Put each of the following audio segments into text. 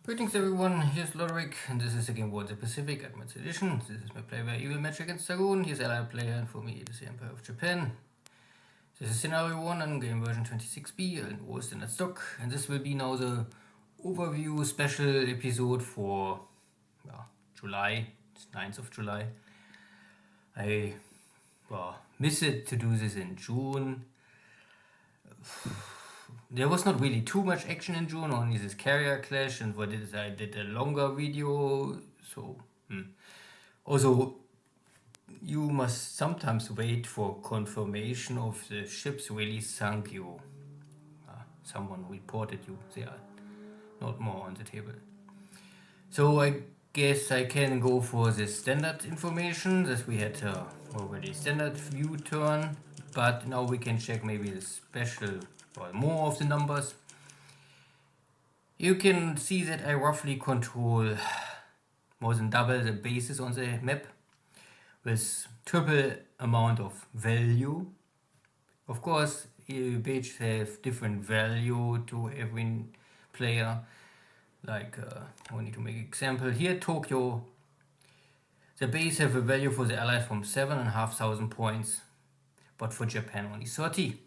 Greetings everyone, here's Lodrik, and this is again War in the Pacific Advanced Edition. This is my play by Evil Match against Xargun. Here's allied player, and for me it is the Empire of Japan. This is Scenario 1 on game version 26B and war standard stock, and this will be now the overview special episode for July, it's 9th of July. I miss it to do this in June. There was not really too much action in June, only this carrier clash, and what I did a longer video, so also you must sometimes wait for confirmation of the ships really sunk you. Someone reported you, they are not more on the table. So I guess I can go for the standard information, that we had already standard view turn, but now we can check maybe the special or more of the numbers. You can see that I roughly control more than double the bases on the map with triple amount of value. Of course, each have different value to every player. Like, I need to make an example. Here, Tokyo, the base have a value for the allies from 7,500 points, but for Japan only 30.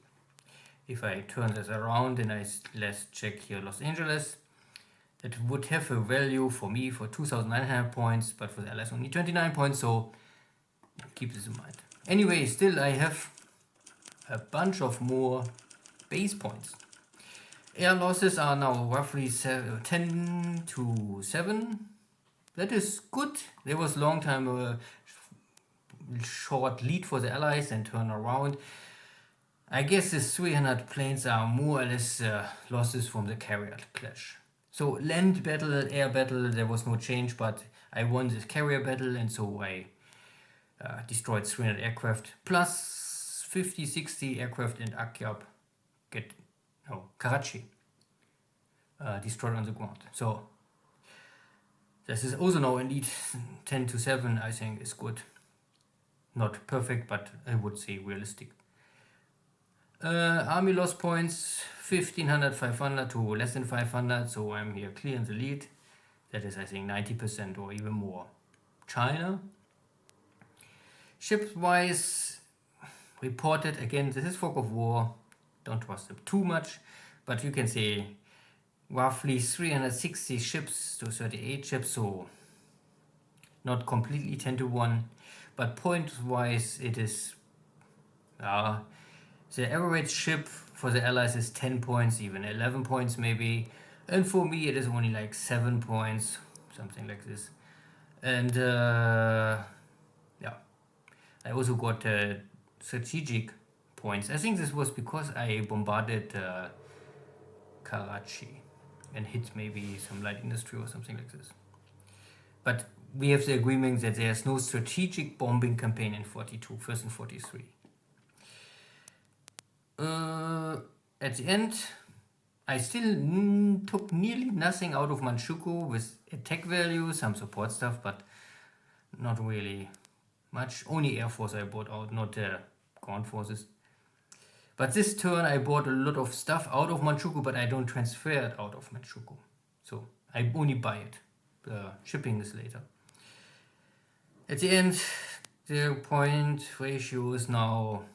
If I turn this around and let's check here Los Angeles, it would have a value for me for 2,900 points, but for the allies only 29 points, so keep this in mind. Anyway, still I have a bunch of more base points. Air losses are now roughly 10 to 7. That is good. There was a long time a short lead for the allies and turn around. I guess these 300 planes are more or less losses from the carrier clash. So land battle, air battle, there was no change, but I won this carrier battle, and so I destroyed 300 aircraft plus 50-60 aircraft in Akyab Karachi destroyed on the ground. So this is also now indeed 10 to 7. I think is good. Not perfect, but I would say realistic. Army loss points 1,500, 500 to less than 500, so I'm here clear in the lead. That is, I think, 90% or even more. China. Ships wise, reported again, this is fog of war, don't trust them too much, but you can say roughly 360 ships to 38 ships, so not completely 10 to 1, but point wise it is the average ship for the allies is 10 points, even 11 points maybe, and for me it is only like 7 points, something like this. And I also got strategic points. I think this was because I bombarded Karachi and hit maybe some light industry or something like this. But we have the agreement that there's no strategic bombing campaign in 42, first in 43. At the end, I still took nearly nothing out of Manchukuo with attack value, some support stuff, but not really much. Only Air Force I bought out, not ground forces. But this turn I bought a lot of stuff out of Manchukuo, but I don't transfer it out of Manchukuo. So I only buy it. The shipping is later. At the end, the point ratio is now,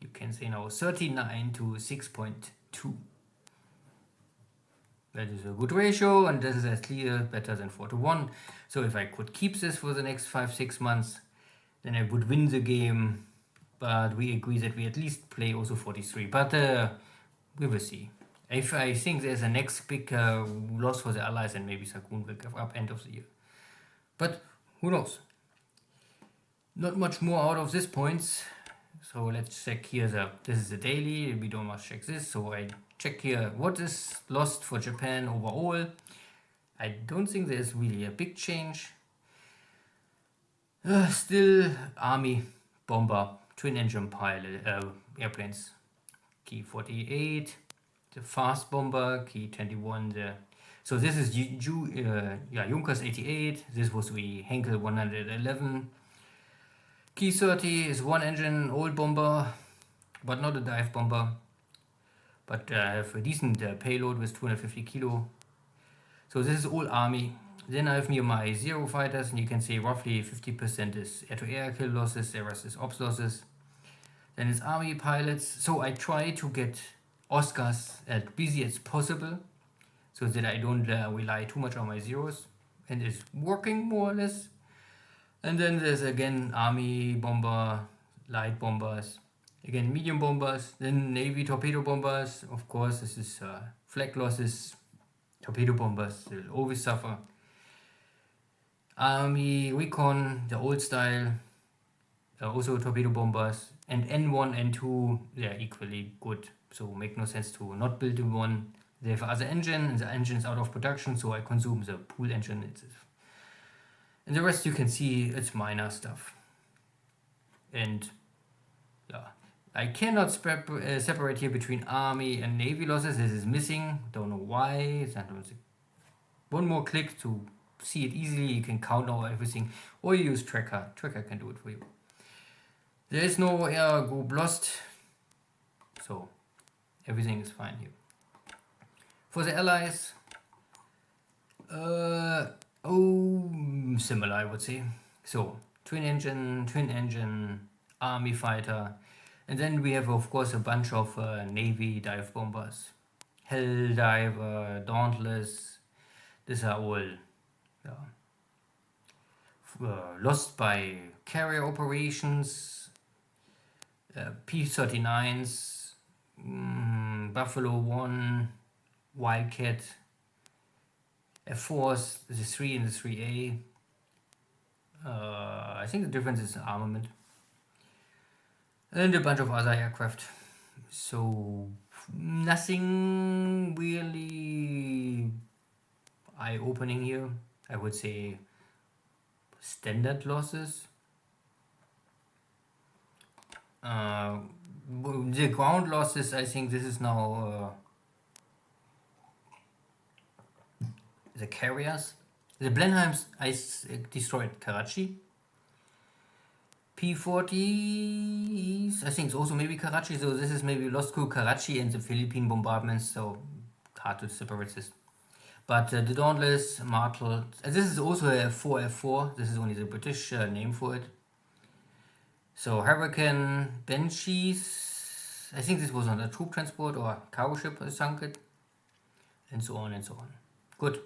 you can say now 39 to 6.2. That is a good ratio, and this is at least better than 4 to 1. So if I could keep this for the next 5-6 months, then I would win the game. But we agree that we at least play also 43. But we will see. If I think there's a next big loss for the allies, and maybe Xargun will give up end of the year. But who knows? Not much more out of this points. So let's check here, this is the daily, we don't must check this, so I check here what is lost for Japan overall. I don't think there's really a big change. Still Army bomber, twin engine pilot airplanes, Key 48, the fast bomber, Key 21, so this is Junkers 88, this was the Henkel 111. Key 30 is one engine old bomber, but not a dive bomber, but have a decent payload with 250 kilo. So this is all army. Then I have here my zero fighters, and you can see roughly 50% is air-to-air kill losses, the rest is ops losses. Then it's army pilots. So I try to get Oscars as busy as possible, so that I don't rely too much on my zeros, and it's working more or less. And then there's again army bomber, light bombers, again medium bombers, then navy torpedo bombers. Of course, this is flag losses. Torpedo bombers will always suffer. Army recon, the old style, also torpedo bombers, and N1 and N2, they are equally good. So make no sense to not build one. They have other engine, and the engine is out of production, so I consume the pool engine. And the rest you can see it's minor stuff. And yeah, I cannot separate here between army and navy losses. This is missing. Don't know why. Sometimes one more click to see it easily. You can count out everything, or you use tracker. Tracker can do it for you. There is no air group lost, so everything is fine here. For the allies, similar I would say. So twin engine, army fighter, and then we have of course a bunch of navy dive bombers, Helldiver, Dauntless. These are all lost by carrier operations, P-39s, Buffalo 1, Wildcat, F4s, the 3 and the 3A. I think the difference is armament. And a bunch of other aircraft. So nothing really eye-opening here. I would say standard losses. The ground losses, I think this is now the carriers. The Blenheims, I destroyed Karachi. P-40s, I think it's also maybe Karachi, so this is maybe Lost Crew Karachi and the Philippine bombardments, so hard to separate this. But the Dauntless, Martel, this is also a F4, this is only the British name for it. So Hurricane, Banshees, I think this was on a troop transport or cargo ship sunk it, and so on and so on. Good.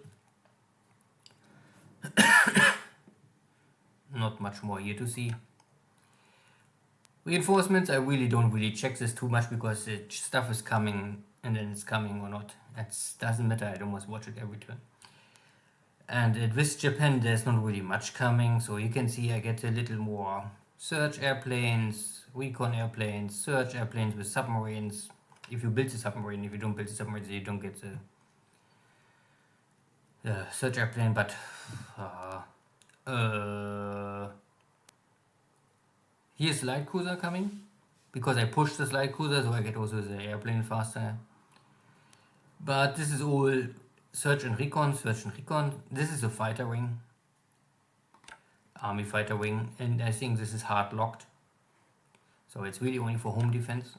Not much more here to see. Reinforcements, I really don't check this too much because the stuff is coming and then it's coming or not. It doesn't matter, I almost watch it every turn. And with Japan there's not really much coming, so you can see I get a little more search airplanes, recon airplanes, search airplanes with submarines. If you build the submarine, if you don't build the submarine, you don't get the search airplane, but here's light cruiser coming, because I pushed this light cruiser, so I get also the airplane faster. But this is all search and recon. This is a fighter wing, army fighter wing, and I think this is hard locked, so it's really only for home defense.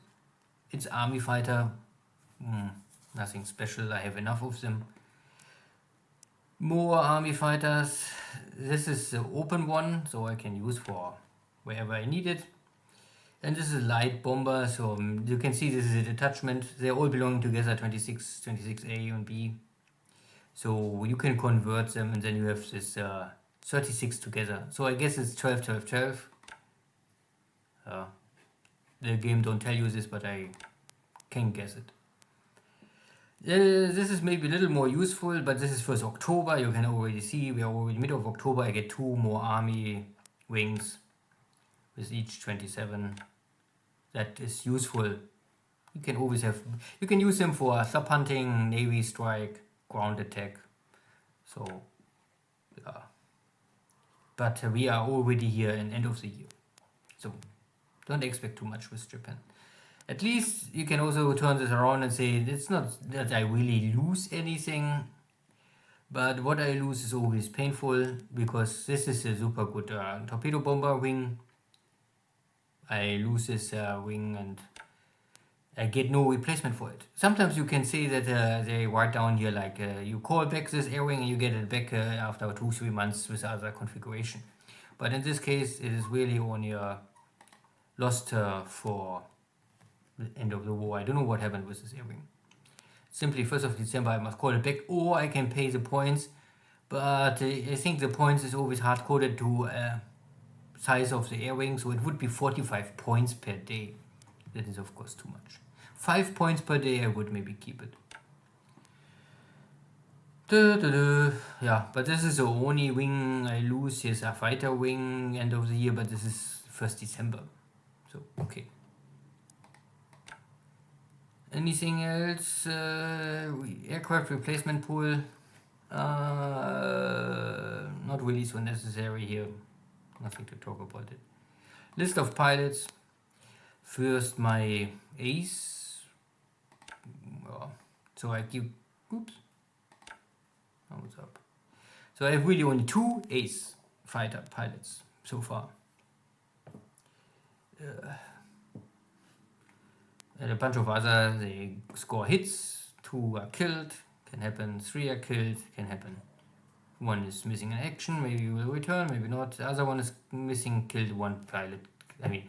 It's army fighter, nothing special, I have enough of them. More army fighters. This is the open one, so I can use for wherever I need it. And this is a light bomber, so you can see this is a detachment. They all belong together, 26A and B. So you can convert them, and then you have this 36 together. So I guess it's 12, 12, 12. The game don't tell you this, but I can guess it. This is maybe a little more useful, but this is 1st October. You can already see we are already mid of October. I get 2 more army wings with each 27. That is useful. You can always have, you can use them for sub hunting, navy strike, ground attack. So yeah, but we are already here in end of the year, so don't expect too much with Japan. At least you can also turn this around and say it's not that I really lose anything, but what I lose is always painful, because this is a super good torpedo bomber wing. I lose this wing, and I get no replacement for it. Sometimes you can say that they write down here like you call back this airwing and you get it back after 2-3 months with other configuration. But in this case, it is really only lost for the end of the war. I don't know what happened with this airwing. Simply 1st of December I must call it back, or I can pay the points. But I think the points is always hard coded to size of the airwing, so it would be 45 points per day. That is of course too much. 5 points per day I would maybe keep it. Yeah, but this is the only wing I lose. Here's a fighter wing end of the year, but this is 1st December. So, okay. Anything else? Aircraft replacement pool. Not really so necessary here. Nothing to talk about it. List of pilots. First, my ace. So I keep. Oops. What's up? So I have really only 2 ace fighter pilots so far. And a bunch of others, they score hits, 2 are killed, can happen, 3 are killed, can happen. 1 is missing in action, maybe you will return, maybe not. The other one is missing, killed 1 pilot. I mean,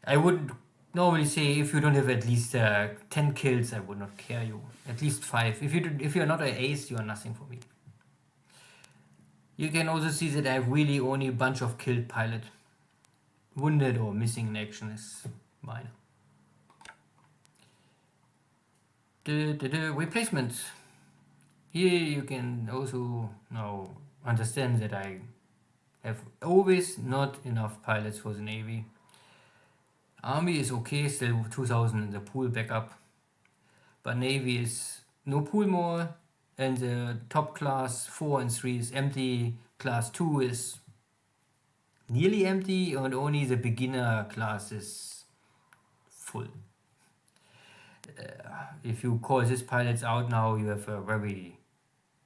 I would normally say if you don't have at least 10 kills, I would not care you. At least 5. If you're not an ace, you are nothing for me. You can also see that I have really only a bunch of killed pilot. Wounded or missing in action is minor. The replacements. Here you can also now understand that I have always not enough pilots for the Navy. Army is okay, still 2000 in the pool backup. But Navy is no pool more, and the top class 4 and 3 is empty. Class 2 is nearly empty, and only the beginner class is full. If you call these pilots out now, you have a very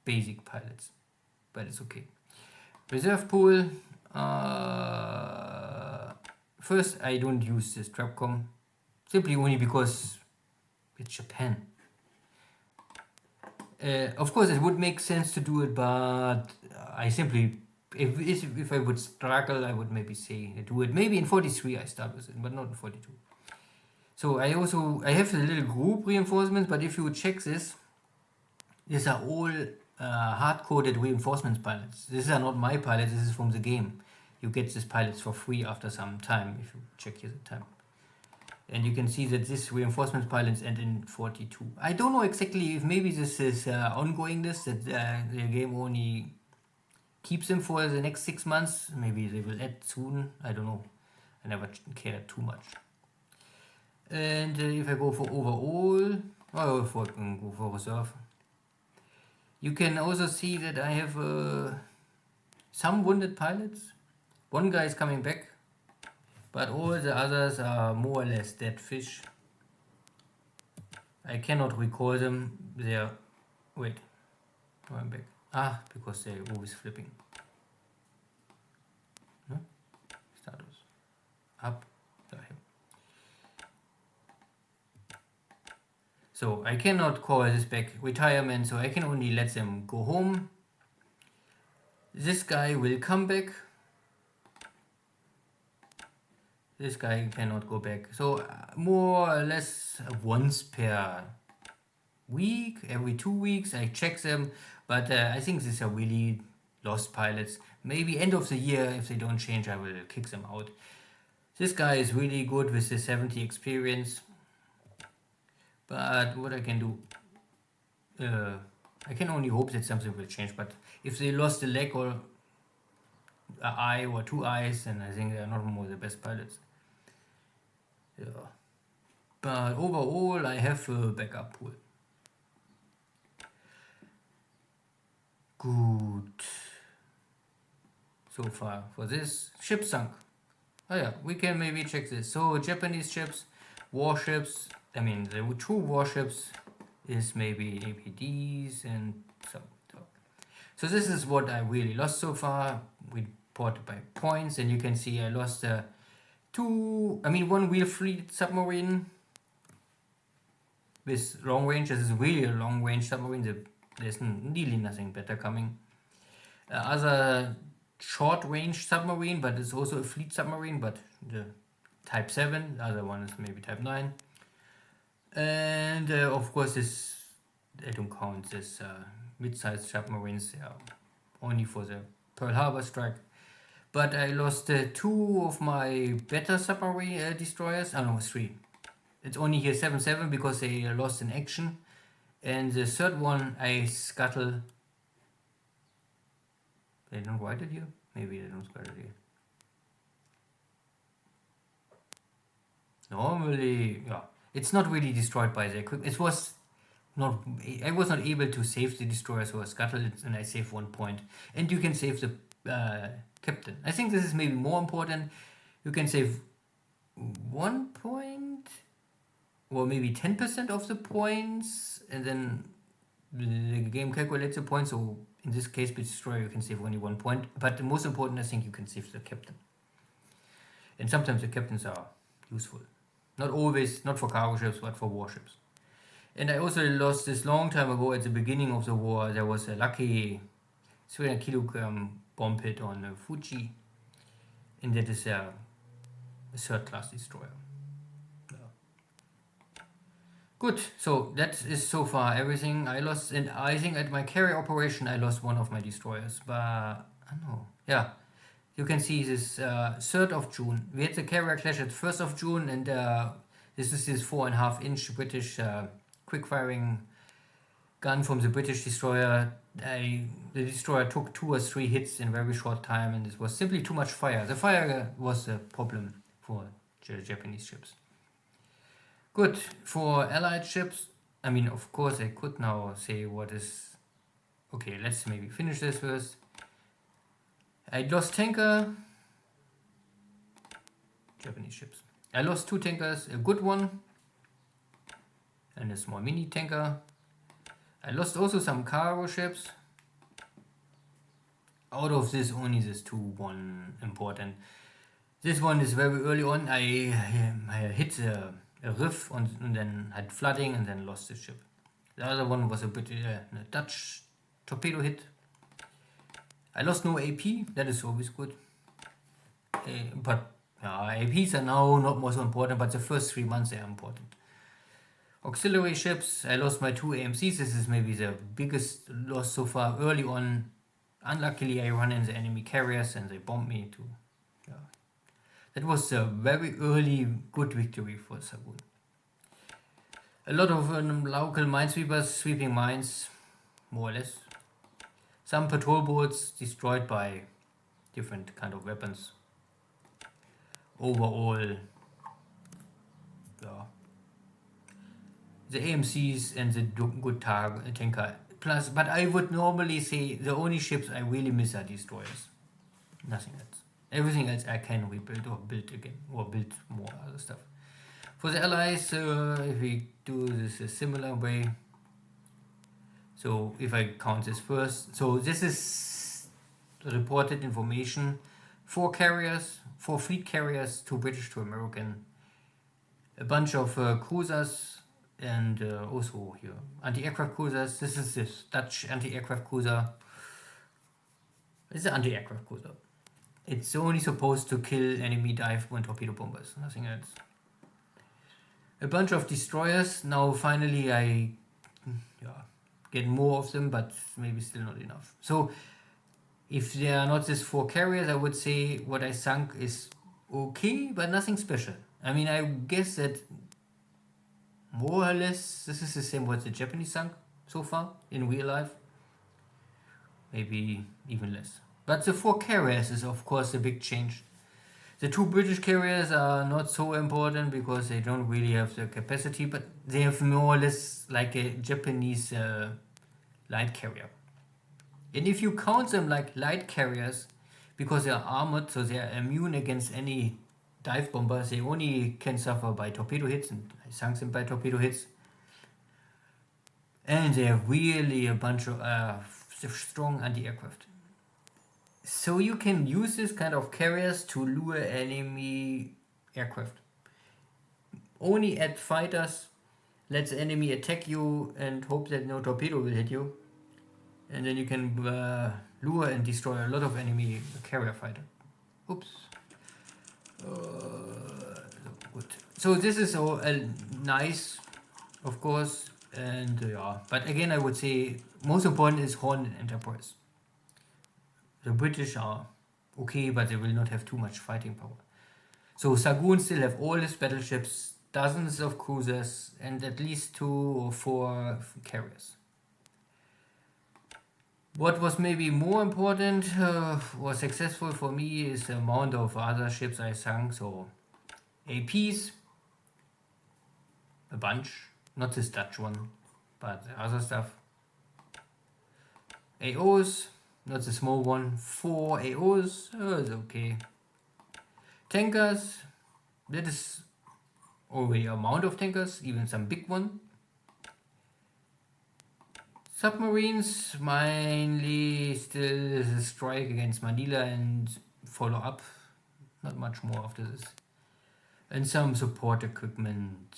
basic pilots, but it's okay. Reserve pool. First, I don't use this Trapcom, simply only because it's Japan. Of course, it would make sense to do it, but I simply, if I would struggle, I would maybe say do it. Maybe in 43 I start with it, but not in 42. So I have the little group reinforcements, but if you check this, these are all hard-coded reinforcements pilots. These are not my pilots, this is from the game. You get these pilots for free after some time, if you check here the time. And you can see that this reinforcements pilots end in 42. I don't know exactly if maybe this is ongoing, that the game only keeps them for the next 6 months. Maybe they will add soon, I don't know. I never cared too much. And if I go for overall, or if I can go for reserve, you can also see that I have some wounded pilots. 1 guy is coming back, but all the others are more or less dead fish. I cannot recall them. They're, wait, I'm back. Because they're always flipping. No? Status. Up. There. So I cannot call this back retirement, so I can only let them go home. This guy will come back. This guy cannot go back. So more or less once per week, every 2 weeks, I check them. But I think these are really lost pilots. Maybe end of the year, if they don't change, I will kick them out. This guy is really good with the 70 experience. But what I can do, I can only hope that something will change. But if they lost a leg or an eye or 2 eyes, then I think they are not more the best pilots. Yeah. But overall, I have a backup pool. Good. So far for this. Ship sunk. Oh yeah, we can maybe check this. So Japanese ships, warships. I mean, the true warships is maybe APDs and some. So this is what I really lost so far. We reported by points, and you can see I lost 1 wheel fleet submarine, with long range. This is really a long range submarine. There's really nothing better coming. Other short range submarine, but it's also a fleet submarine, but the Type 7, the other one is maybe Type 9. And of course, I don't count this mid-sized submarines, only for the Pearl Harbor strike. But I lost 2 of my better submarine destroyers. Oh no, 3. It's only here 7-7 because they lost in action. And the third one I scuttle. They don't write it here? Maybe they don't write it here. Normally, it's not really destroyed by the equipment. I was not able to save the destroyer, so I scuttled it and I saved 1 point. And you can save the captain. I think this is maybe more important. You can save 1 point, or maybe 10% of the points, and then the game calculates the points. So in this case, with destroyer, you can save only 1 point. But the most important, I think, you can save the captain. And sometimes the captains are useful. Not always, not for cargo ships, but for warships. And I also lost this long time ago at the beginning of the war. There was a lucky 300 kilogram bomb hit on Fuji. And that is a third class destroyer. Good, so that is so far everything I lost. And I think at my carrier operation I lost 1 of my destroyers. But, I don't know. Yeah. You can see this 3rd of June. We had the carrier clash at 1st of June, and this is this 4.5-inch British quick-firing gun from the British destroyer. The destroyer took 2 or 3 hits in a very short time, and it was simply too much fire. The fire was a problem for the Japanese ships. Good, for Allied ships, I mean, of course, I could now say what is... Okay, let's maybe finish this first. I lost tanker, Japanese ships. I lost 2 tankers, a good one and a small mini tanker. I lost also some cargo ships. Out of this, only this 1 important. This one is very early on. I hit a riff and then had flooding and then lost the ship. The other one was a Dutch torpedo hit. I lost no AP, that is always good. But APs are now not more so important, but the first 3 months are important. Auxiliary ships, I lost my 2 AMCs. This is maybe the biggest loss so far. Early on, unluckily I run in the enemy carriers and they bombed me too. That was a very early good victory for Xargun. A lot of local minesweepers sweeping mines, more or less. Some patrol boats destroyed by different kind of weapons. Overall, the AMCs and the good tanker. Plus, but I would normally say the only ships I really miss are destroyers. Nothing else. Everything else I can rebuild or build again, or build more other stuff. For the Allies, if we do this a similar way, so if I count this first, so this is reported information. 4 carriers, 4 fleet carriers, 2 British, 2 American, a bunch of cruisers, and also here anti-aircraft cruisers. This is this Dutch anti-aircraft cruiser. It's an anti-aircraft cruiser. It's only supposed to kill enemy dive and torpedo bombers, nothing else. A bunch of destroyers. Now finally I get more of them, but maybe still not enough. So if there are not these 4 carriers, I would say what I sunk is okay, but nothing special. I mean, I guess that more or less this is the same what the Japanese sunk so far in real life. Maybe even less. But the 4 carriers is of course a big change. The 2 British carriers are not so important because they don't really have the capacity, but they have more or less like a Japanese light carrier. And if you count them like light carriers, because they are armored, so they are immune against any dive bombers, they only can suffer by torpedo hits, and I sunk them by torpedo hits. And they have really a bunch of strong anti-aircraft. So you can use this kind of carriers to lure enemy aircraft. Only at fighters let the enemy attack you and hope that no torpedo will hit you. And then you can lure and destroy a lot of enemy carrier fighter. Oops. Good. So this is all nice, of course, and yeah. But again, I would say most important is Horn and Enterprise. The British are okay, but they will not have too much fighting power. So Xargun still have all his battleships, dozens of cruisers, and at least 2 or 4 carriers. What was maybe more important or successful for me is the amount of other ships I sunk. So APs, a bunch, not this Dutch one, but the other stuff. AOs, not the small one, 4 AOs, it's okay. Tankers, that is already amount of tankers, even some big one. Submarines, mainly still the strike against Manila and follow up, not much more after this. And some support equipment.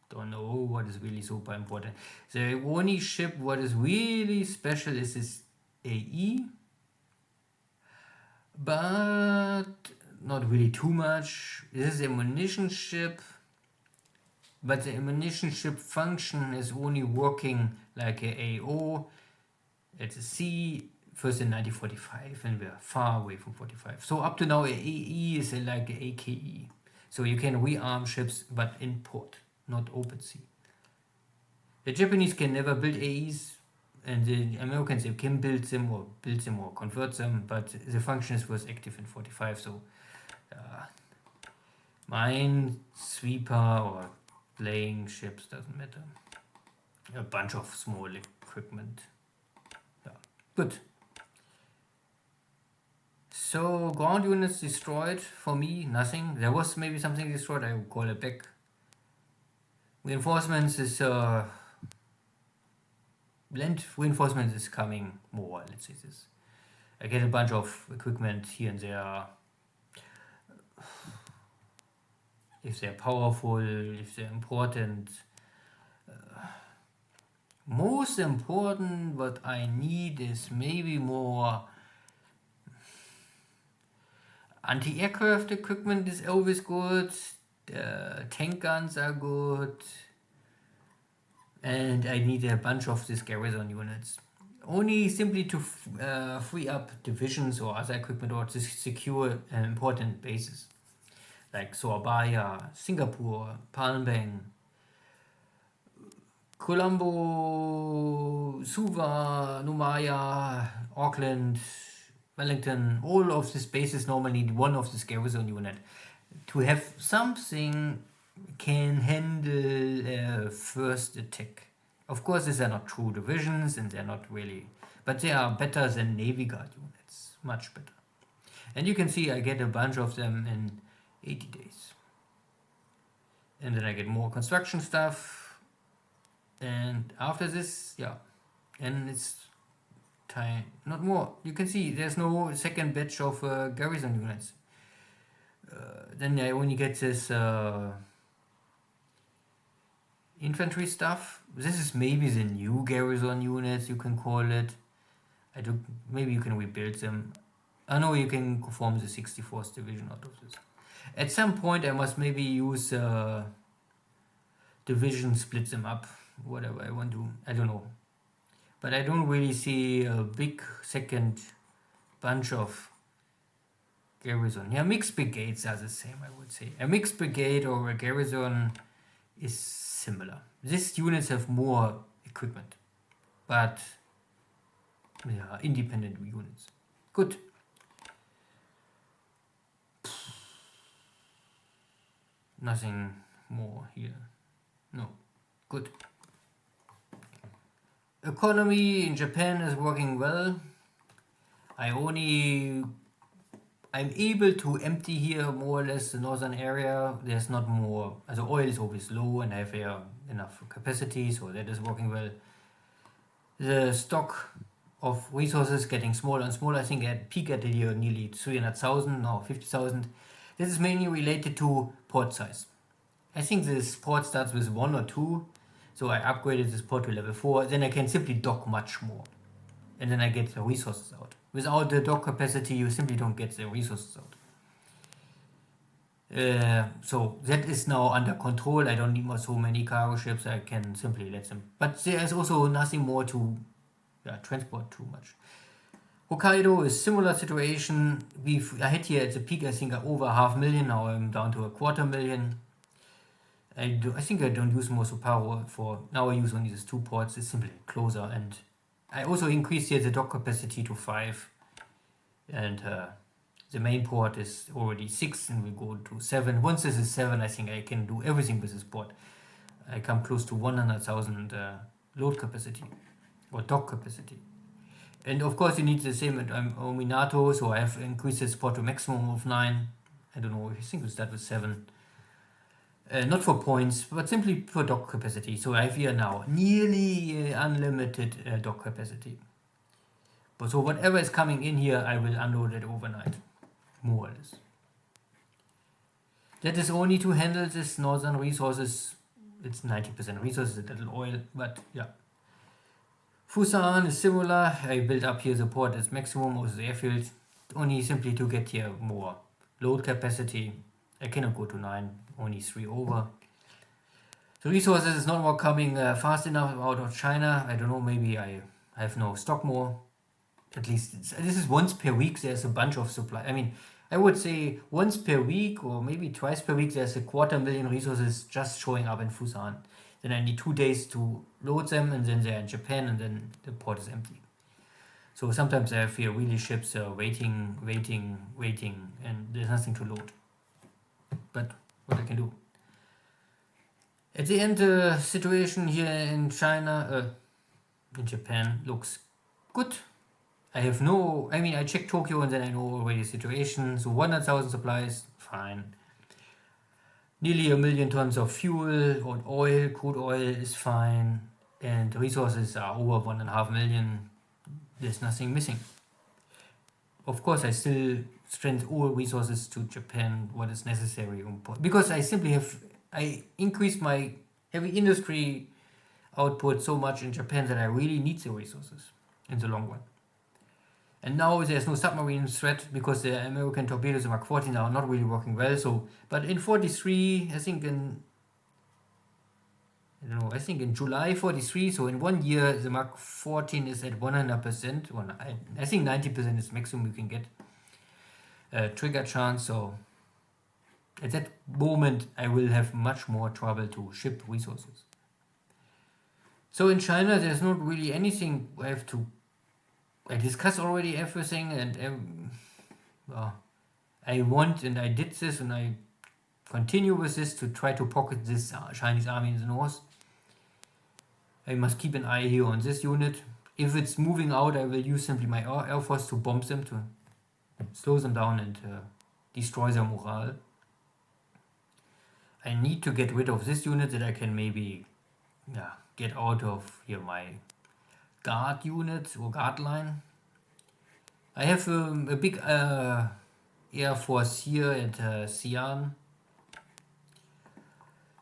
Don't know what is really super important. The only ship what is really special is this AE, but not really too much. This is a ammunition ship, but the ammunition ship function is only working like a AO at the sea, first in 1945, and we're far away from 45. So up to now, a AE is like a AKE. So you can rearm ships, but in port, not open sea. The Japanese can never build AEs, and the Americans they can build them or convert them, but the function was active in 45. So minesweeper or playing ships doesn't matter. A bunch of small equipment. Yeah, good. So ground units destroyed, for me nothing. There was maybe something destroyed, I will call it back. Reinforcements is land reinforcements is coming more, let's say this. I get a bunch of equipment here and there. If they're powerful, if they're important. Most important what I need is maybe more anti-aircraft equipment is always good. Tank guns are good. And I need a bunch of these garrison units. Only simply to free up divisions or other equipment or to secure important bases. Like Surabaya, Singapore, Palm Bang, Colombo, Suva, Numaya, Auckland, Wellington, all of these bases normally need one of this garrison unit. To have something can handle a first attack. Of course, these are not true divisions and they're not really, but they are better than Navy Guard units, much better. And you can see I get a bunch of them in 80 days. And then I get more construction stuff. And after this, yeah, and it's time, not more. You can see there's no second batch of garrison units. Then I only get this infantry stuff. This is maybe the new garrison units, you can call it. Maybe you can rebuild them. I know you can form the 64th division out of this. At some point I must maybe use division, split them up, whatever I want to, I don't know. But I don't really see a big second bunch of garrison. Yeah, mixed brigades are the same, I would say. A mixed brigade or a garrison is similar. These units have more equipment, but they are independent units. Good. Nothing more here. No. Good. Economy in Japan is working well. I'm able to empty here more or less the northern area. There's not more, the oil is always low and I have enough capacity, so that is working well. The stock of resources getting smaller and smaller. I think at peak at here nearly 300,000 or 50,000. This is mainly related to port size. I think the support starts with 1 or 2, so I upgraded the support to level 4, then I can simply dock much more. And then I get the resources out. Without the dock capacity, you simply don't get the resources out. So that is now under control. I don't need more so many cargo ships. I can simply let them. But there is also nothing more to transport too much. Hokkaido is similar situation. I had here at the peak, I think over 500,000. Now I'm down to 250,000. I think I don't use more Suparo for now. I use only these 2 ports. It's simply closer, and I also increased here the dock capacity to 5, and the main port is already 6, and we go to 7. Once this is 7, I think I can do everything with this port. I come close to 100,000 load capacity or dock capacity. And of course you need the same at Minato, so I have increased the port to maximum of 9. I don't know, I think we start with 7. Not for points, but simply for dock capacity. So I have here now nearly unlimited dock capacity. But so whatever is coming in here, I will unload it overnight, more or less. That is only to handle this northern resources. It's 90% resources, a little oil, but yeah. Fusan is similar. I built up here the port as maximum of the airfield, only simply to get here more load capacity. I cannot go to 9, only 3 over. The resources is not more coming fast enough out of China. I don't know, maybe I have no stock more. At least this is once per week. There's a bunch of supply. I mean, I would say once per week or maybe twice per week there's 250,000 resources just showing up in Fusan. Then I need 2 days to load them, and then they're in Japan, and then the port is empty. So sometimes I have here really ships waiting, and there's nothing to load. But what I can do. At the end, the situation here in China, in Japan, looks good. I checked Tokyo, and then I know already the situation. So 100,000 supplies, fine. Nearly 1 million tons of fuel or oil, crude oil is fine. And resources are over 1.5 million. There's nothing missing. Of course, I still send all resources to Japan, what is necessary. Because I increased my heavy industry output so much in Japan that I really need the resources in the long run. And now there's no submarine threat because the American torpedoes, the Mark 14, are not really working well. So, but in 43, I think in July 43, so in 1 year, the Mark 14 is at 100%. I think 90% is maximum you can get trigger chance. So at that moment, I will have much more trouble to ship resources. So in China, there's not really anything I discussed already everything, and I want, and I did this, and I continue with this to try to pocket this Chinese army in the north. I must keep an eye here on this unit. If it's moving out, I will use simply my air force to bomb them, to slow them down and destroy their morale. I need to get rid of this unit that I can maybe get out of here my guard unit or guard line. I have a big air force here at Xi'an.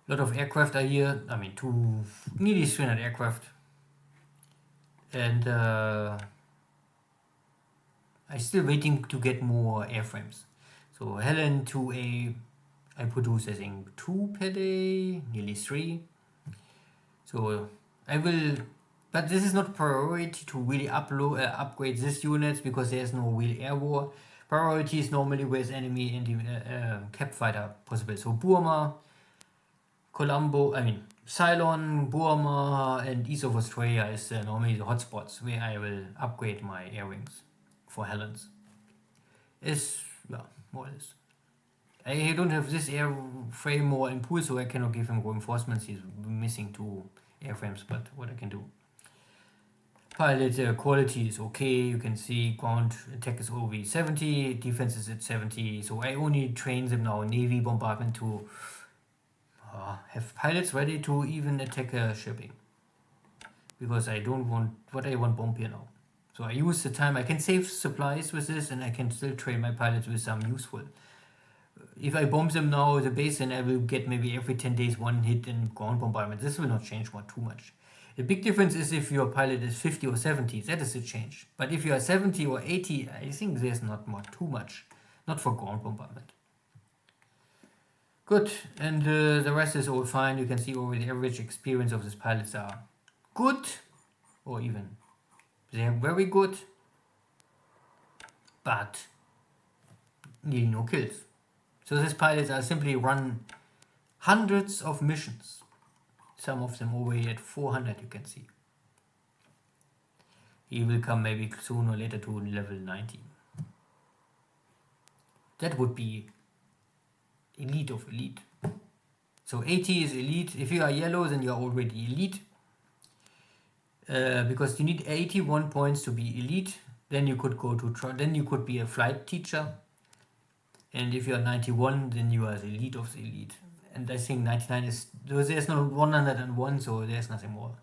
A lot of aircraft are here. I mean, nearly 300 aircraft. And I'm still waiting to get more airframes. So Helen 2A, I produce I think 2 per day, nearly 3. So I will, but this is not priority to really upgrade this units because there's no real air war. Priority is normally with enemy cap fighter possible. So Burma, Colombo, Ceylon, Burma, and east of Australia is normally the hotspots where I will upgrade my air wings for Helens. More or less. I don't have this airframe more in pool, so I cannot give him reinforcements. He's missing 2 airframes, but what I can do. Pilot quality is okay. You can see ground attack is OV 70, defense is at 70. So I only train them now Navy bombardment to have pilots ready to even attack shipping. Because I don't want bomb here now. So I use the time. I can save supplies with this, and I can still train my pilots with some useful if I bomb them now, the base, then I will get maybe every 10 days one hit in ground bombardment. This will not change too much. The big difference is if your pilot is 50 or 70, that is the change. But if you are 70 or 80, I think there's not too much. Not for ground bombardment. Good, and the rest is all fine. You can see over the average experience of these pilots are good, or even they're very good, but nearly no kills. So these pilots are simply run hundreds of missions. Some of them already at 400, you can see. He will come maybe sooner or later to level 90. That would be elite of elite. So 80 is elite. If you are yellow, then you are already elite. Because you need 81 points to be elite. Then you could go to then you could be a flight teacher. And if you are 91, then you are the elite of the elite. And I think 99 is, there's no 101, so there's nothing more.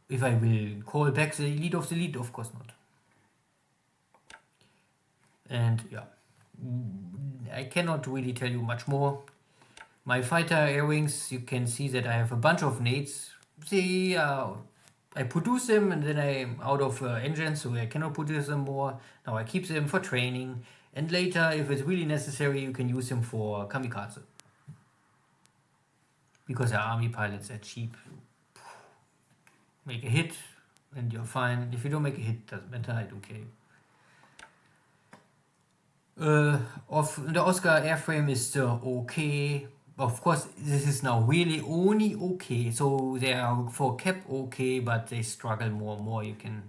If I will call back the elite, of course not. And yeah, I cannot really tell you much more. My fighter airwings, you can see that I have a bunch of nades. See, I produce them and then I'm out of engines, so I cannot produce them more. Now I keep them for training. And later, if it's really necessary, you can use them for kamikaze. Because they're army pilots, they're cheap. Make a hit and you're fine. If you don't make a hit, doesn't matter, I don't care. The Oscar airframe is okay. Of course, this is now really only okay. So they are for cap okay, but they struggle more and more. You can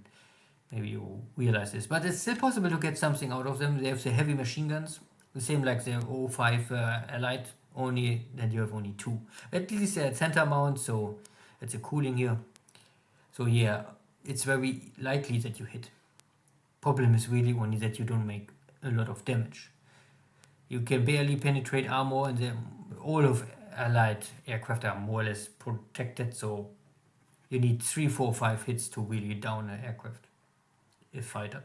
maybe you realize this, but it's still possible to get something out of them. They have the heavy machine guns, the same like the 05 Allied, only that you have only 2. At least they're at center mount, so it's a cooling here. So yeah, it's very likely that you hit. Problem is really only that you don't make a lot of damage. You can barely penetrate armor, and all of Allied aircraft are more or less protected, so you need 3, 4, 5 hits to really down an aircraft. A fighter,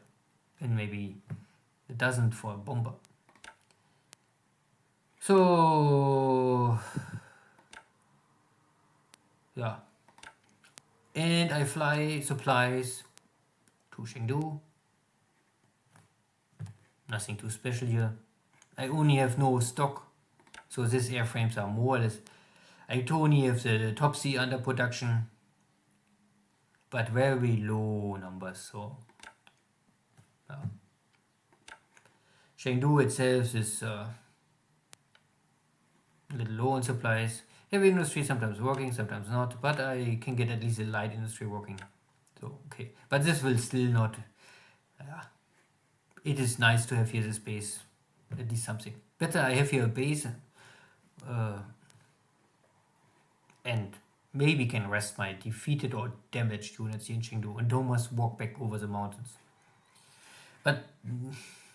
and maybe a dozen for a bomber. So yeah, and I fly supplies to Chengdu. Nothing too special here. I only have no stock, so these airframes are more or less. I only have the top C under production, but very low numbers. So Chengdu itself is a little low on supplies. Heavy industry sometimes working, sometimes not, but I can get at least a light industry working. So okay, but this will still not. It is nice to have here this base, at least something. Better I have here a base, and maybe can rest my defeated or damaged units here in Chengdu and don't must walk back over the mountains. But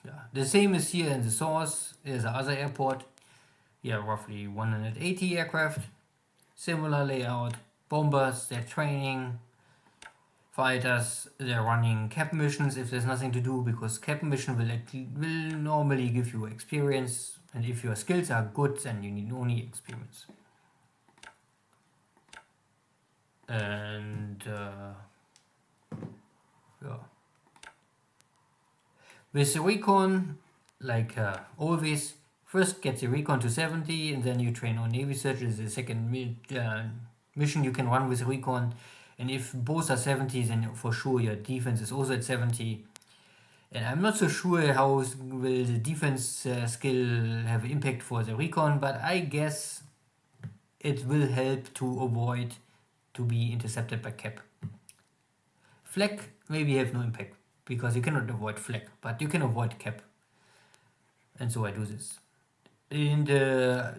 yeah, the same is here in the source. There's another airport. Yeah, roughly 180 aircraft. Similar layout. Bombers, they're training. Fighters, they're running cap missions if there's nothing to do, because cap mission will normally give you experience, and if your skills are good, then you need only experience. And yeah. With the recon, like always, first get the recon to 70 and then you train on Navy Search. Is the second mission you can run with recon. And if both are 70, then for sure your defense is also at 70. And I'm not so sure how will the defense skill have impact for the recon, but I guess it will help to avoid to be intercepted by cap. Flak maybe have no impact, because you cannot avoid flak, but you can avoid cap. And so I do this. And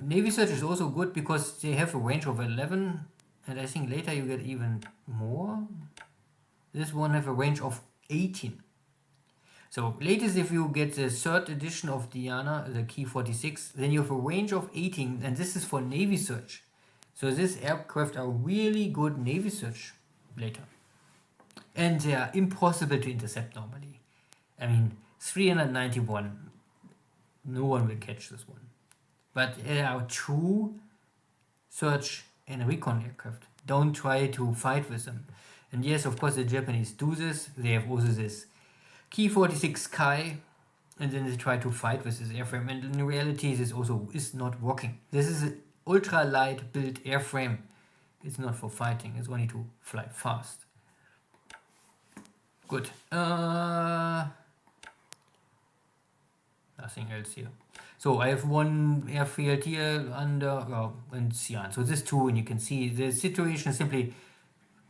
Navy Search is also good because they have a range of 11, and I think later you get even more. This one have a range of 18. So latest if you get the 3rd edition of Diana, the Key 46, then you have a range of 18, and this is for Navy Search. So this aircraft are really good Navy Search later. And they are impossible to intercept normally. I mean, 391. no one will catch this one. But there are 2 search and recon aircraft. Don't try to fight with them. And yes, of course, the Japanese do this. They have also this Ki-46 Sky, and then they try to fight with this airframe. And in reality, this also is not working. This is an ultra-light built airframe. It's not for fighting. It's only to fly fast. Good. Nothing else here. So I have one airfield here under in Xi'an. So this 2, and you can see the situation is simply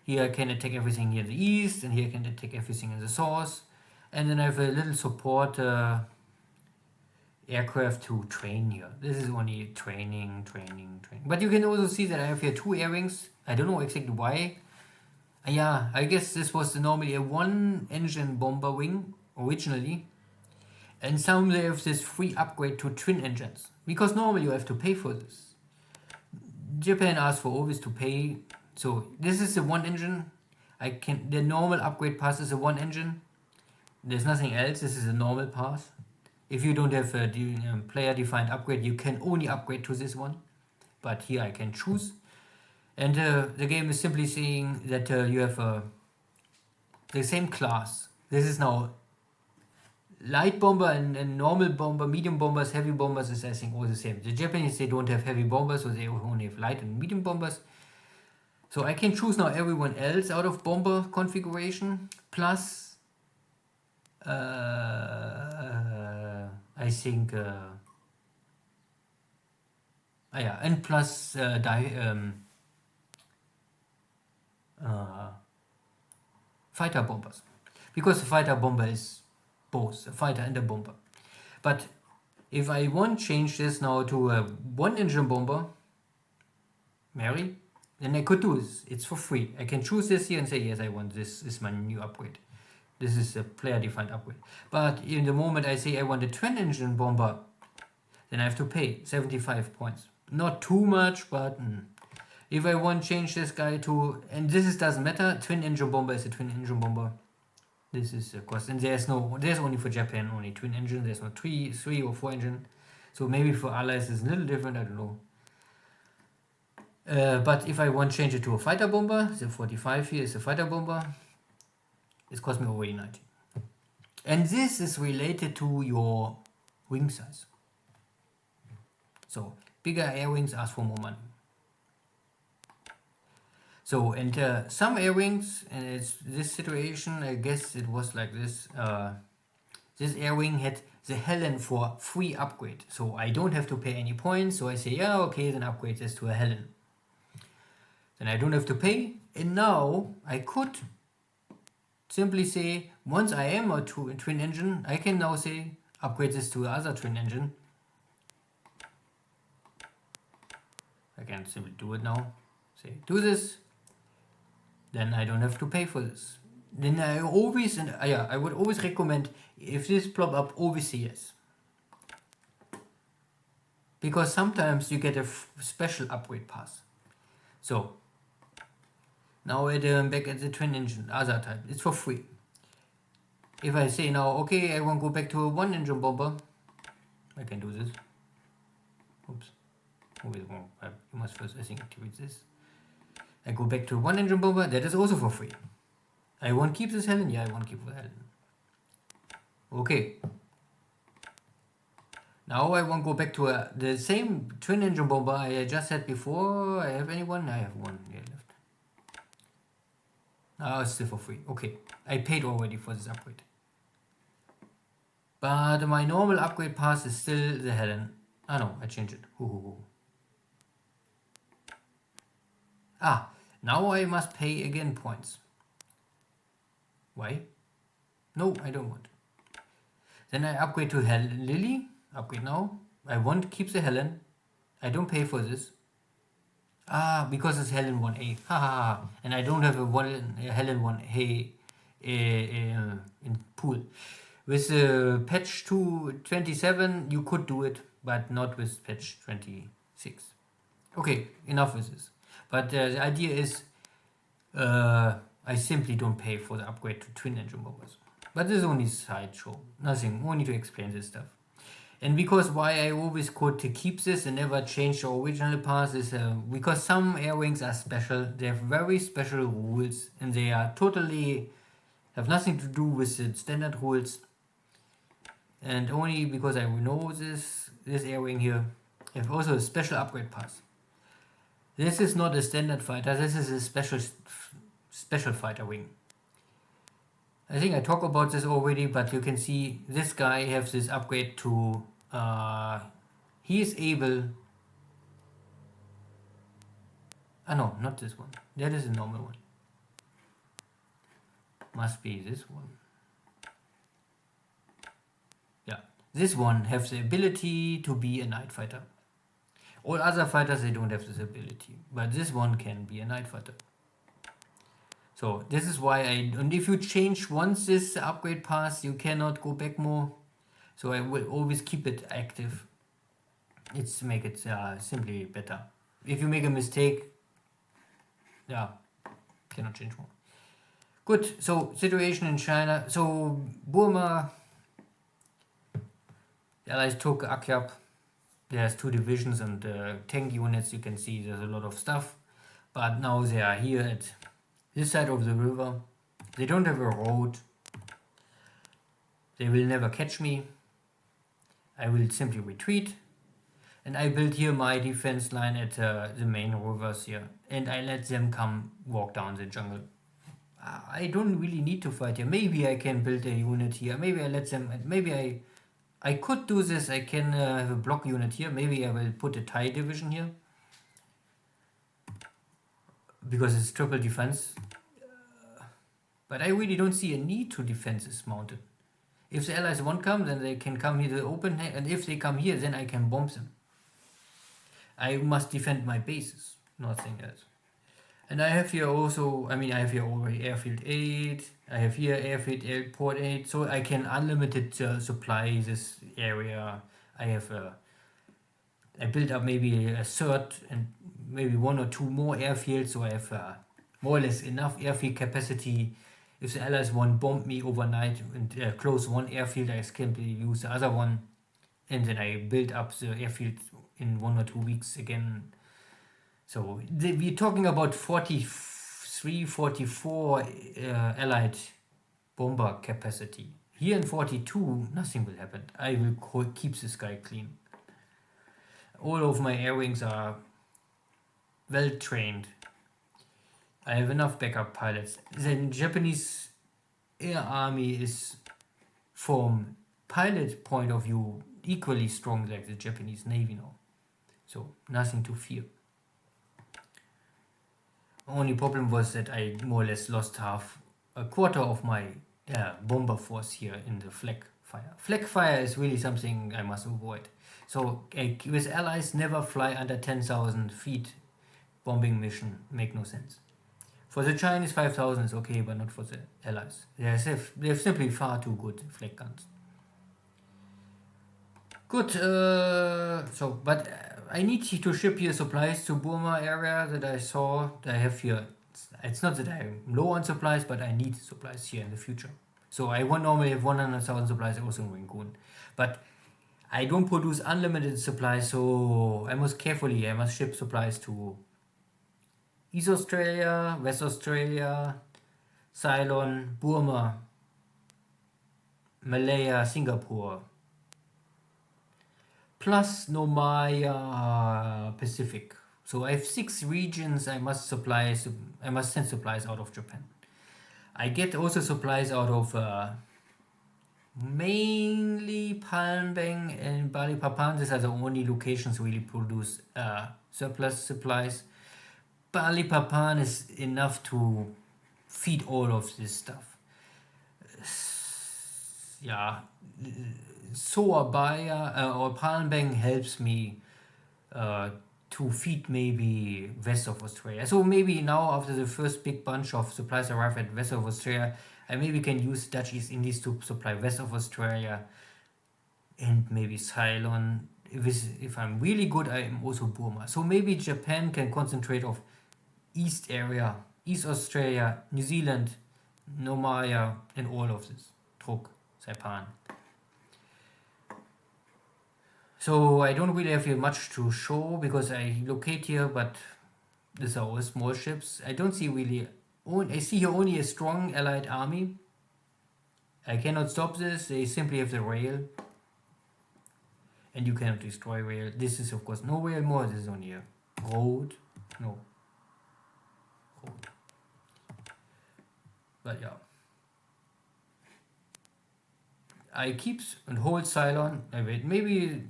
here I can attack everything here in the east, and here I can attack everything in the south. And then I have a little support aircraft to train here. This is only training. But you can also see that I have here 2 air wings. I don't know exactly why. Yeah, I guess this was normally a 1-engine bomber wing originally. And some they have this free upgrade to twin engines. Because normally you have to pay for this. Japan asks for always to pay. So this is a 1-engine. The normal upgrade pass is a 1-engine. There's nothing else. This is a normal path. If you don't have a player-defined upgrade, you can only upgrade to this one. But here I can choose. And the game is simply saying that you have the same class. This is now light bomber and normal bomber, medium bombers, heavy bombers is I think all the same. The Japanese, they don't have heavy bombers, so they only have light and medium bombers. So I can choose now everyone else out of bomber configuration, plus I think and plus fighter bombers, because the fighter bomber is both a fighter and a bomber. But if I want to change this now to a 1-engine bomber, then I could do this. It's for free. I can choose this here and say, yes, I want this. This is my new upgrade. This is a player-defined upgrade. But in the moment I say I want a twin-engine bomber, then I have to pay 75 points. Not too much, but if I want to change this guy to, and doesn't matter, twin-engine bomber is a twin-engine bomber. This is of course, and there's only for Japan, only twin engine. There's no 3 or 4 engine. So maybe for allies it's a little different, I don't know. But if I want to change it to a fighter bomber, the 45 here is a fighter bomber. It cost me already 90. And this is related to your wing size. So bigger air wings ask for more money. So, and some air wings, and it's this situation, I guess it was like this. This air wing had the Helen for free upgrade. So I don't have to pay any points. So I say, yeah, okay, then upgrade this to a Helen. Then I don't have to pay. And now I could simply say, once I am a twin engine, I can now say, upgrade this to another twin engine. I can simply do it now. Say, do this. Then I don't have to pay for this. Then I always, I would always recommend, if this plop up, always say yes. Because sometimes you get a special upgrade pass. So, now back at the twin engine, other type, it's for free. If I say now, okay, I want to go back to a 1-engine bomber, I can do this. Oops. You must first, I think, activate this. I go back to 1-engine bomber, that is also for free. I won't keep this Helen, yeah, I won't keep the Helen. Okay. Now I want to go back to the same twin-engine bomber I just had before. I have anyone? I have one here left. Now it's still for free. Okay, I paid already for this upgrade. But my normal upgrade pass is still the Helen. Ah no, I changed it. Now I must pay again points. Why? No, I don't want. Then I upgrade to Lily. Upgrade now. I want to keep the Helen. I don't pay for this. Because it's Helen 1A. And I don't have a Helen 1A in pool. With patch 227, you could do it, but not with patch 26. Okay, enough with this. But the idea is, I simply don't pay for the upgrade to twin engine bombers. But this is only sideshow, nothing, only to explain this stuff. And because why I always could to keep this and never change the original path is because some air wings are special. They have very special rules and they are totally have nothing to do with the standard rules. And only because I know this air wing here, I have also a special upgrade path. This is not a standard fighter. This is a special fighter wing. I think I talked about this already, but you can see this guy has this upgrade to he is able. No, not this one. That is a normal one. Must be this one. Yeah, this one has the ability to be a night fighter. All other fighters, they don't have this ability, but this one can be a night fighter. So this is why and if you change once this upgrade pass, you cannot go back more. So I will always keep it active. It's to make it simply better. If you make a mistake, yeah, cannot change more. Good, so situation in China. So Burma, the Allies took Akyab. There's 2 divisions and tank units. You can see there's a lot of stuff. But now they are here at this side of the river. They don't have a road. They will never catch me. I will simply retreat. And I build here my defense line at the main rivers here. And I let them come walk down the jungle. I don't really need to fight here. Maybe I can build a unit here. Maybe I let them... Maybe I could do this. I can have a block unit here. Maybe I will put a Thai division here. Because it's triple defense. But I really don't see a need to defend this mountain. If the Allies won't come, then they can come here to the open. And if they come here, then I can bomb them. I must defend my bases. Nothing else. And I have here also, I have here already airfield 8. I have here airfield airport 8. So I can unlimited supply this area. I built up maybe a third and maybe 1 or 2 more airfields. So I have more or less enough airfield capacity. If the Allies won't bomb me overnight and close one airfield, I can use the other one. And then I build up the airfield in 1 or 2 weeks again. So we're talking about 43, 44 Allied bomber capacity. Here in 42, nothing will happen. I will keep the sky clean. All of my air wings are well trained. I have enough backup pilots. The Japanese air army is, from pilot point of view, equally strong like the Japanese Navy now. So nothing to fear. Only problem was that I more or less lost a quarter of my bomber force here in the flak fire. Flak fire is really something I must avoid. So with Allies, never fly under 10,000 feet. Bombing mission make no sense. For the Chinese, 5,000 is okay, but not for the Allies. They have simply far too good flak guns. Good. But I need to ship here supplies to Burma area that I saw that I have here. It's not that I'm low on supplies, but I need supplies here in the future. So I won't normally have 100,000 supplies also in Rangoon. But I don't produce unlimited supplies, so I must ship supplies to East Australia, West Australia, Ceylon, Burma, Malaya, Singapore, plus Nomaya, Pacific. So I have 6 regions I must send supplies out of Japan. I get also supplies out of mainly Palembang and Balikpapan. These are the only locations really produce surplus supplies. Balikpapan is enough to feed all of this stuff. Surabaya or Palembang helps me to feed maybe west of Australia. So maybe now after the first big bunch of supplies arrive at west of Australia, I maybe can use Dutch East Indies to supply west of Australia and maybe Ceylon. If I'm really good, I am also Burma. So maybe Japan can concentrate on East area, East Australia, New Zealand, Nomaya, and all of this. Truk, Saipan. So I don't really have here much to show because I locate here, but these are all small ships. I don't see really. I see here only a strong allied army. I cannot stop this. They simply have the rail, and you cannot destroy rail. This is of course no rail more. This is only a road. No road. But yeah. I keep and hold Ceylon. I wait. Maybe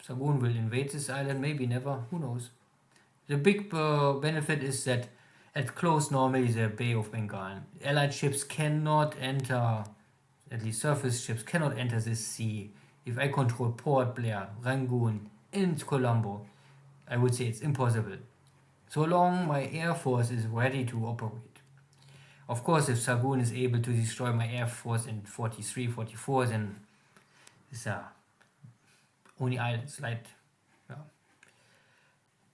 Xargun will invade this island. Maybe never. Who knows? The big benefit is that at close normally the Bay of Bengal. Allied ships cannot enter, at least surface ships cannot enter this sea. If I control Port Blair, Rangoon, and Colombo, I would say it's impossible. So long my air force is ready to operate. Of course, if Xargun is able to destroy my air force in 43, 44, then it's only islands, right? Yeah.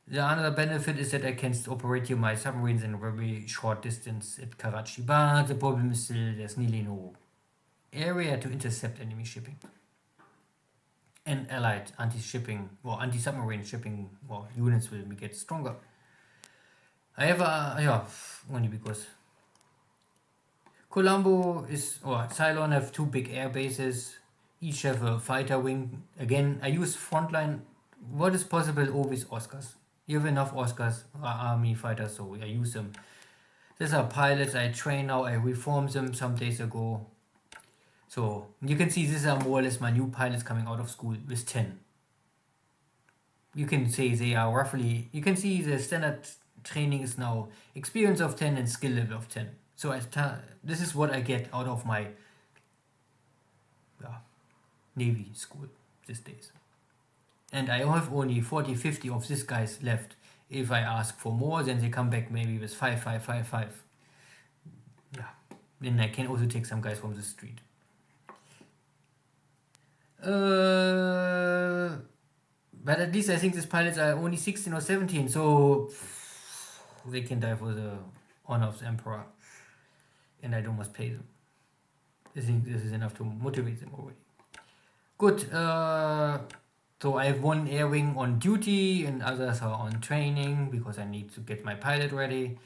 The other benefit is that I can operate here my submarines in a very short distance at Karachi, but the problem is still there's nearly no area to intercept enemy shipping. And allied anti-shipping or anti-submarine shipping units will get stronger. I have only because Colombo Ceylon have two big air bases. Each have a fighter wing. Again, I use frontline. What is possible always Oscars. You have enough Oscars, army fighters, so I use them. These are pilots I train now. I reformed them some days ago. So you can see these are more or less my new pilots coming out of school with 10. You can say they are roughly, you can see the standard training is now experience of 10 and skill level of 10. So this is what I get out of my Navy school these days. And I have only 40, 50 of these guys left. If I ask for more, then they come back maybe with 5, 5, 5, 5. Yeah. Then I can also take some guys from the street. But at least I think these pilots are only 16 or 17, so they can die for the honor of the emperor. And I don't must pay them. I think this is enough to motivate them already. Good. So I have one air wing on duty and others are on training because I need to get my pilot ready.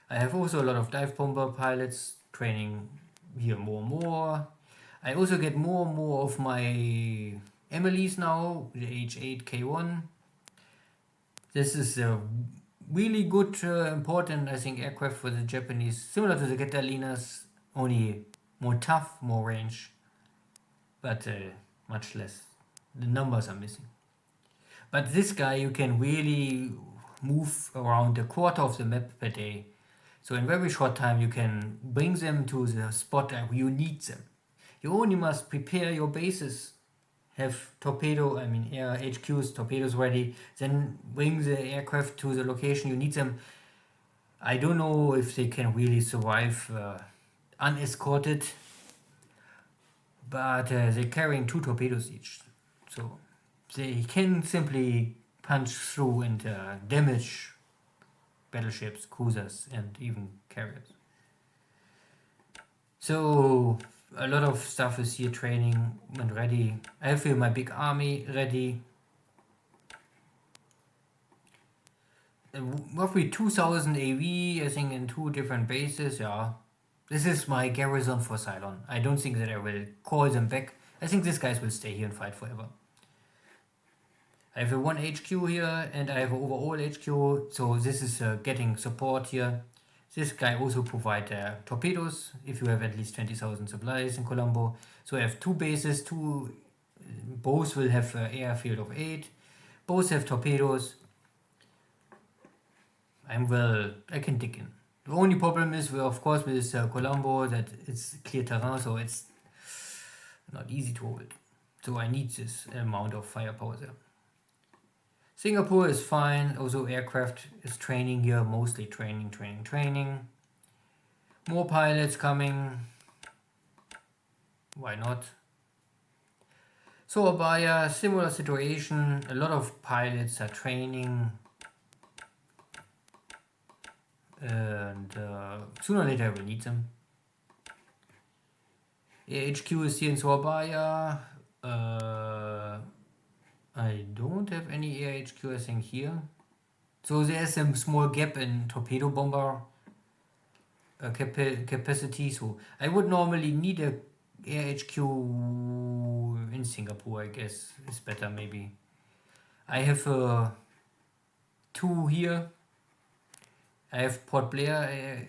I have also a lot of dive bomber pilots training here more and more. I also get more and more of my Emily's now, the H8K1. This is a really good, important, I think, aircraft for the Japanese, similar to the Catalinas, only more tough, more range, but much less. The numbers are missing. But this guy, you can really move around a quarter of the map per day. So in very short time, you can bring them to the spot where you need them. You only must prepare your bases, have air HQs, torpedoes ready, then bring the aircraft to the location you need them. I don't know if they can really survive unescorted, but they're carrying 2 torpedoes each. So they can simply punch through and damage battleships, cruisers, and even carriers. So a lot of stuff is here training and ready. I have here my big army ready. Roughly 2000 AV, I think, in 2 different bases. Yeah, this is my garrison for Ceylon. I don't think that I will call them back. I think these guys will stay here and fight forever. I have a 1 HQ here and I have an overall HQ. So this is getting support here. This guy also provides torpedoes if you have at least 20,000 supplies in Colombo. So I have 2 bases, both will have an airfield of 8. Both have torpedoes. I can dig in. The only problem is, of course, with Colombo that it's clear terrain, so it's not easy to hold. So I need this amount of firepower there. Singapore is fine. Also aircraft is training here, mostly training. More pilots coming. Why not? So by a similar situation, a lot of pilots are training. And sooner or later I will need them. HQ is here in Surabaya. I don't have any air HQ, I think, here. So there's a small gap in torpedo bomber capacity. So I would normally need a air HQ in Singapore, I guess. It's better, maybe. I have 2 here. I have Port Blair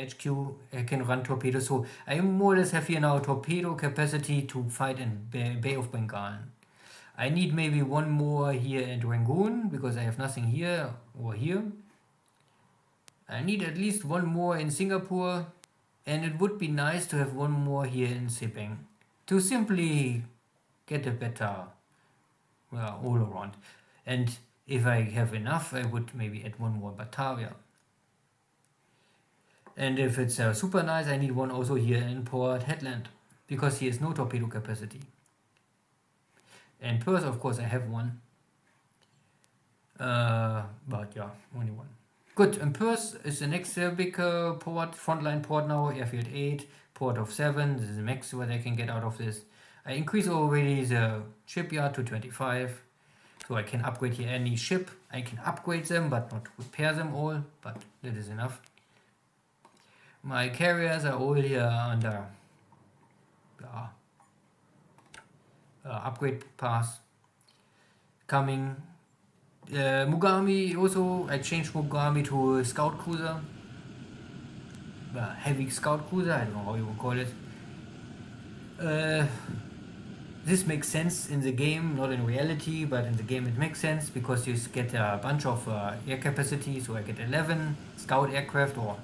HQ. I can run torpedoes. So I more or less have here now torpedo capacity to fight in Bay of Bengal. I need maybe 1 more here at Rangoon because I have nothing here or here. I need at least 1 more in Singapore, and it would be nice to have 1 more here in Sepang to simply get a better all around. And if I have enough, I would maybe add 1 more Batavia. And if it's super nice, I need 1 also here in Port Headland because he has no torpedo capacity. And Perth, of course, I have 1. But yeah, only 1. Good, and Perth is the next big port, frontline port now, airfield 8, port of 7. This is the max what I can get out of this. I increase already the shipyard to 25. So I can upgrade here any ship. I can upgrade them, but not repair them all. But that is enough. My carriers are all here under upgrade pass. Coming. Mogami also, I changed Mogami to a scout cruiser. Heavy scout cruiser, I don't know how you would call it. This makes sense in the game, not in reality, but in the game it makes sense because you get a bunch of air capacity. So I get 11 scout aircraft or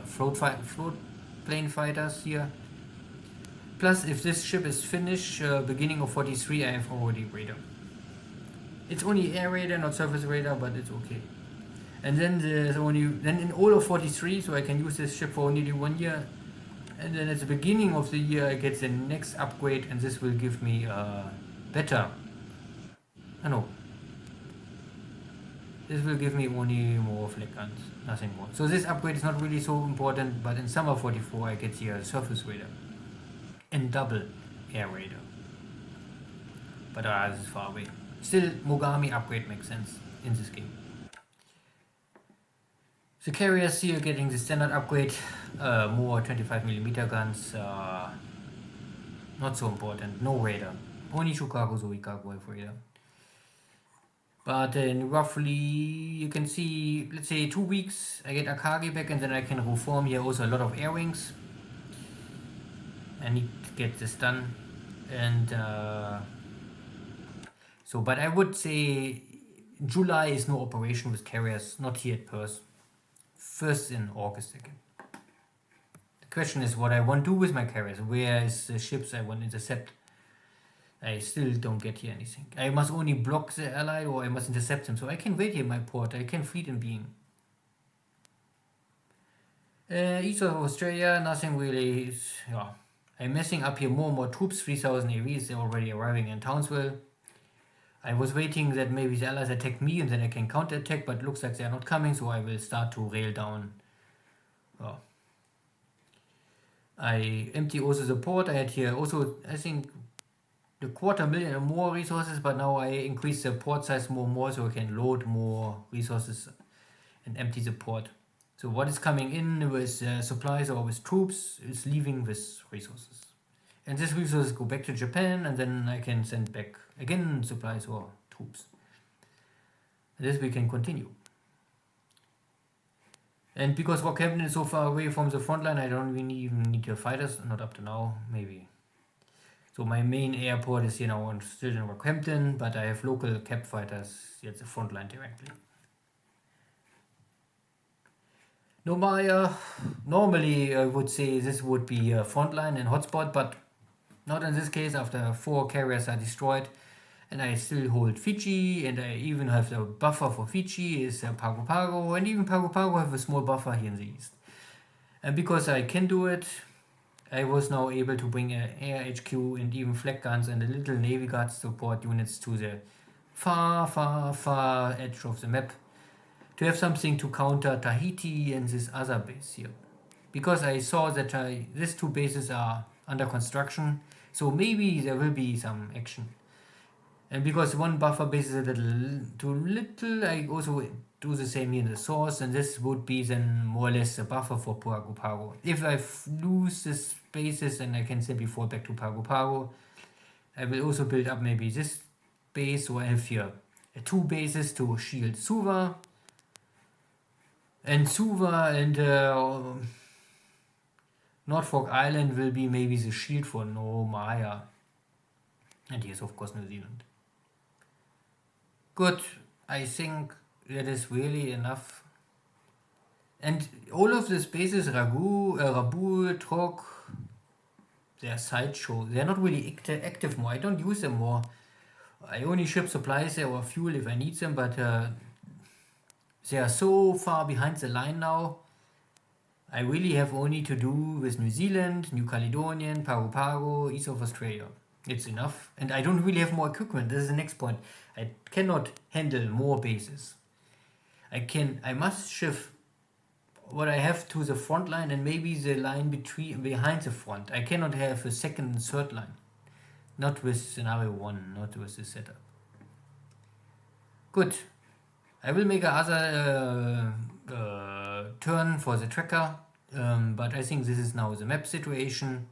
float plane fighters here. Plus, if this ship is finished, beginning of 43, I have already radar. It's only air radar, not surface radar, but it's okay. And then there's then in all of 43, so I can use this ship for only 1 year. And then at the beginning of the year, I get the next upgrade, and this will give me better. This will give me only more flag guns, nothing more. So this upgrade is not really so important, but in summer 44, I get the surface radar and double air radar. But this is far away. Still, Mogami upgrade makes sense in this game. The carriers here getting the standard upgrade, more 25mm guns, not so important, no radar. Only Chicago Zoicago have radar. But then roughly, you can see, let's say 2 weeks, I get Akagi back and then I can reform here also a lot of air wings. I need to get this done. And but I would say July is no operation with carriers, not here at Perth. First in August again. The question is what I want to do with my carriers. Where is the ships I want to intercept? I still don't get here anything. I must only block the allied or I must intercept them. So I can wait here in my port. I can fleet in being. East of Australia, nothing really is, I'm messing up here more and more troops. 3,000 AVs, they're already arriving in Townsville. I was waiting that maybe the allies attack me and then I can counterattack, but it looks like they're not coming, so I will start to rail down. I empty also the port. I had here also, I think, the 250,000 or more resources, but now I increase the port size more so I can load more resources and empty the port. So what is coming in with supplies or with troops is leaving with resources. And these resources go back to Japan and then I can send back again supplies or troops. And this we can continue. And because Rockhampton is so far away from the front line, I don't really even need your fighters, not up to now, maybe. So my main airport is here now still in Rockhampton, but I have local cap fighters at the front line directly. Normally I would say this would be a frontline and hotspot, but not in this case. After 4 carriers are destroyed, and I still hold Fiji, and I even have the buffer for Fiji is Pago Pago, and even Pago Pago have a small buffer here in the east. And because I can do it, I was now able to bring an air HQ and even flag guns and a little Navy Guard support units to the far edge of the map to have something to counter Tahiti and this other base here. Because I saw that these 2 bases are under construction, so maybe there will be some action. And because one buffer base is a little too little, I also do the same here in the source, and this would be then more or less a buffer for Pago Pago. If I lose the spaces, then I can simply fall back to Pago Pago. I will also build up maybe this base, so I have here 2 bases to shield Suva. And Suva and Norfolk Island will be maybe the shield for No Maya. And here's of course New Zealand. Good, I think that is really enough. And all of the spaces, Rabu, Trok, they're sideshow. They're not really active more. I don't use them more. I only ship supplies there or fuel if I need them, but they are so far behind the line now. I really have only to do with New Zealand, New Caledonian, Pago Pago, East of Australia. It's enough. And I don't really have more equipment. This is the next point. I cannot handle more bases. I must shift what I have to the front line and maybe the line behind the front. I cannot have a second and third line. Not with scenario 1, not with this setup. Good. I will make another turn for the tracker, but I think this is now the map situation.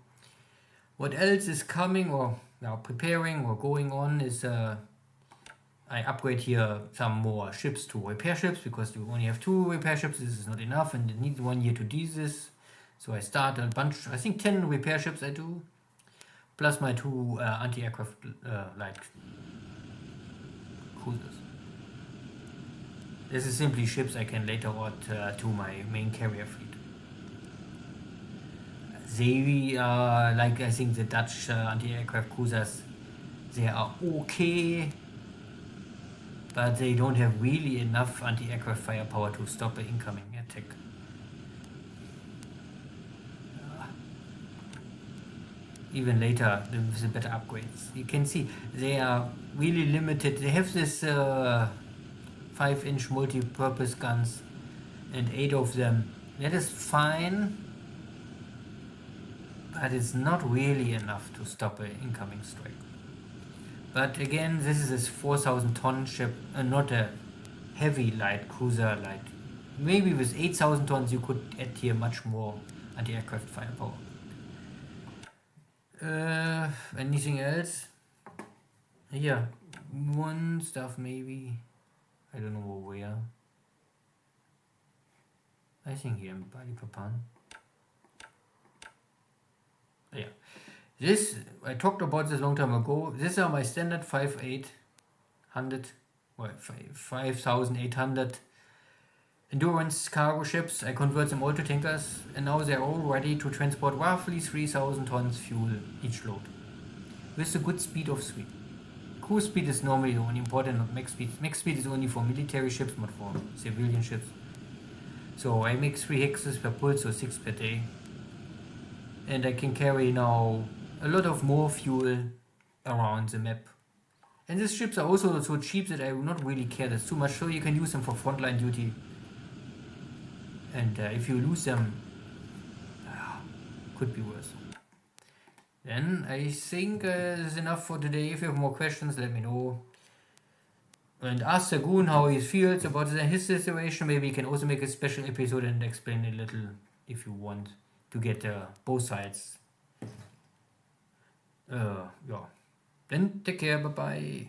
What else is coming or now preparing or going on is I upgrade here some more ships to repair ships because you only have 2 repair ships. This is not enough and it needs 1 year to do this. So I start a bunch, I think 10 repair ships I do, plus my 2 anti-aircraft light cruisers. This is simply ships I can later add to my main carrier fleet. They are like, I think the Dutch anti-aircraft cruisers, they are okay, but they don't have really enough anti-aircraft firepower to stop an incoming attack. Even later with the better upgrades. You can see they are really limited. They have this 5-inch multi-purpose guns and 8 of them. That is fine, but it's not really enough to stop an incoming strike. But again, this is a 4,000 ton ship and not a heavy light cruiser light. Maybe with 8,000 tons you could add here much more anti-aircraft firepower. Anything else? Yeah, one stuff maybe. I don't know where. I think here in Balikpapan. Yeah. This, I talked about this a long time ago. These are my standard 5,800 endurance cargo ships. I convert them all to tankers and now they're all ready to transport roughly 3,000 tons fuel each load. With a good speed of 3. Cruise speed is normally only important, not max speed. Max speed is only for military ships, not for civilian ships. So I make 3 hexes per pull, so 6 per day. And I can carry now a lot of more fuel around the map. And these ships are also so cheap that I will not really care that's too much, so you can use them for frontline duty. And if you lose them, could be worse. Then I think that's enough for today. If you have more questions, let me know. And ask Xargun how he feels about his situation. Maybe he can also make a special episode and explain a little if you want to get both sides. Yeah. Then take care. Bye bye.